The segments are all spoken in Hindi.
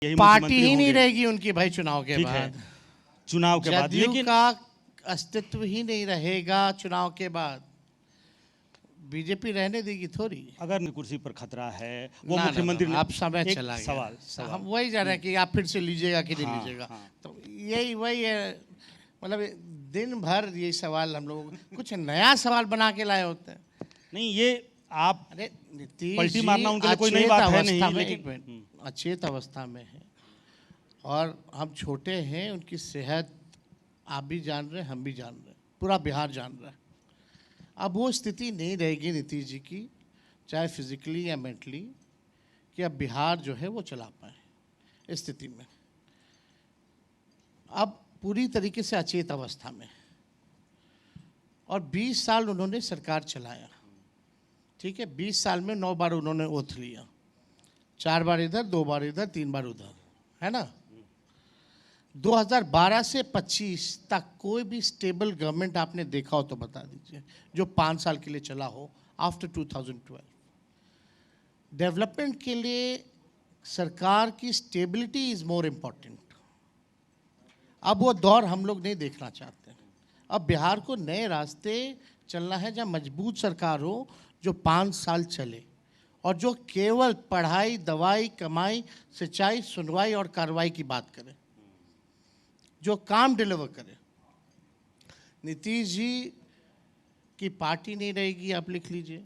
यही पार्टी ही नहीं रहेगी उनकी भाई चुनाव के बाद। चुनाव के बाद लेकिन का अस्तित्व ही नहीं रहेगा चुनाव के बाद। बीजेपी रहने देगी थोड़ी। अगर कुर्सी पर खतरा है वो मुख्यमंत्री ने, आप समय चला गया सवाल हम वही जा रहे हैं कि आप फिर से लीजिएगा कि नहीं हाँ, लीजिएगा। हाँ। तो यही वही है, मतलब दिन भर यही सवाल हम लोग कुछ नया सवाल बना के लाए होते हैं। नहीं, ये आप अरे नीतीश पलटी मारना उनके लिए कोई नई बात है नहीं, लेकिन अचेत अवस्था में है और हम छोटे हैं। उनकी सेहत आप भी जान रहे हैं, हम भी जान रहे हैं, पूरा बिहार जान रहा है। अब वो स्थिति नहीं रहेगी नीतीश जी की, चाहे फिजिकली या मेंटली, कि अब बिहार जो है वो चला पाए। इस स्थिति में अब पूरी तरीके से अचेत अवस्था में, और 20 साल उन्होंने सरकार चलाया। ठीक है, 20 साल में 9 बार उन्होंने ओथ लिया, 4 बार इधर, 2 बार इधर, 3 बार उधर, है ना। 2012 से 25 तक कोई भी स्टेबल गवर्नमेंट आपने देखा हो तो बता दीजिए, जो 5 साल के लिए चला हो आफ्टर 2012। डेवलपमेंट के लिए सरकार की स्टेबिलिटी इज मोर इम्पॉर्टेंट। अब वो दौर हम लोग नहीं देखना चाहते। अब बिहार को नए रास्ते चलना है, जहाँ मजबूत सरकार हो जो 5 साल चले और जो केवल पढ़ाई, दवाई, कमाई, सिंचाई, सुनवाई और कार्रवाई की बात करे, जो काम डिलीवर करे। नीतीश जी की पार्टी नहीं रहेगी, आप लिख लीजिए।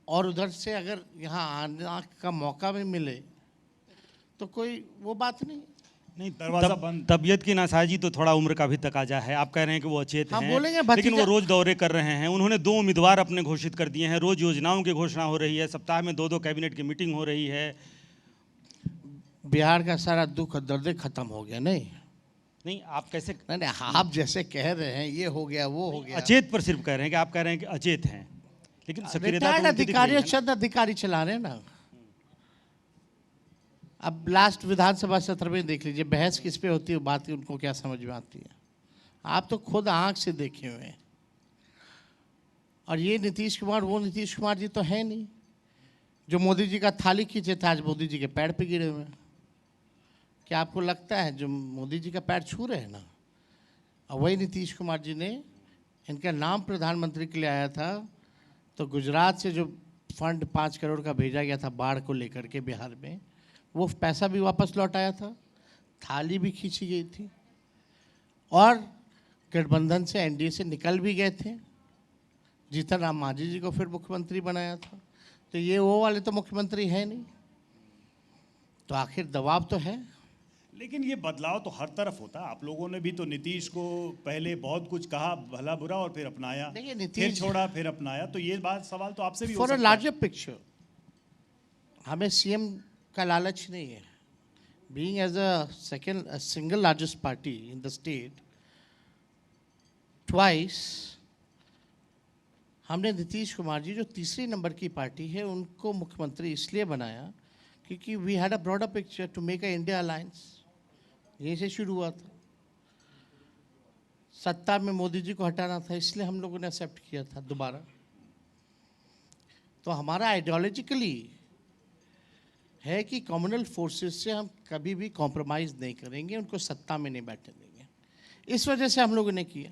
और उधर से अगर यहाँ आने का मौका भी मिले तो कोई वो बात नहीं। दरवाजा बंद। तबीयत की नासाजी तो थोड़ा उम्र का भी तकाजा है। आप कह रहे हैं कि वो अचेत हैं, बोलेंगे लेकिन वो रोज दौरे कर रहे हैं। उन्होंने 2 उम्मीदवार अपने घोषित कर दिए हैं, रोज योजनाओं की घोषणा हो रही है, सप्ताह में 2-2 कैबिनेट की मीटिंग हो रही है। बिहार का सारा दुख दर्द खत्म हो गया। नहीं, आप कैसे नहीं, आप जैसे कह रहे हैं ये हो गया वो हो गया। अचेत पर सिर्फ कह रहे हैं कि आप कह रहे हैं कि अचेत हैं, लेकिन सक्रियता तो अधिकारी चंद अधिकारी चला रहे हैं ना। अब लास्ट विधानसभा सत्र में देख लीजिए, बहस किस पे होती है, बात उनको क्या समझ में आती है। आप तो खुद आंख से देखे हुए हैं। और ये नीतीश कुमार वो नीतीश कुमार जी तो है नहीं जो मोदी जी का थाली खींचे थे, आज मोदी जी के पैर पे गिरे हुए हैं। क्या आपको लगता है जो मोदी जी का पैर छू रहे हैं ना, और वही नीतीश कुमार जी ने इनका नाम प्रधानमंत्री के लिए आया था, तो गुजरात से जो फंड 5 करोड़ का भेजा गया था बाढ़ को लेकर के बिहार में, वो पैसा भी वापस लौट आया था, थाली भी खींची गई थी, और गठबंधन से एनडीए से निकल भी गए थे। जीतन राम मांझी जी को फिर मुख्यमंत्री बनाया था। तो ये वो वाले तो मुख्यमंत्री है नहीं, तो आखिर दबाव तो है। लेकिन ये बदलाव तो हर तरफ होता है। आप लोगों ने भी तो नीतीश को पहले बहुत कुछ कहा भला बुरा, और फिर अपनाया, फिर छोड़ा, फिर अपनाया। तो ये बात सवाल तो आपसे भी हो सकता है। फॉर अ लार्जर पिक्चर, हमें सीएम का लालच नहीं है। Being as a single largest party in the state, twice हमने नीतीश कुमार जी जो तीसरी नंबर की पार्टी है उनको मुख्यमंत्री इसलिए बनाया क्योंकि we had a broader picture to make a India alliance. यहीं से शुरू हुआ था। सत्ता में मोदी जी को हटाना था, इसलिए हम लोगों ने एक्सेप्ट किया था दोबारा। तो हमारा आइडियोलॉजिकली है कि कम्युनल फोर्सेस से हम कभी भी कॉम्प्रोमाइज़ नहीं करेंगे, उनको सत्ता में नहीं बैठने देंगे। इस वजह से हम लोगों ने किया।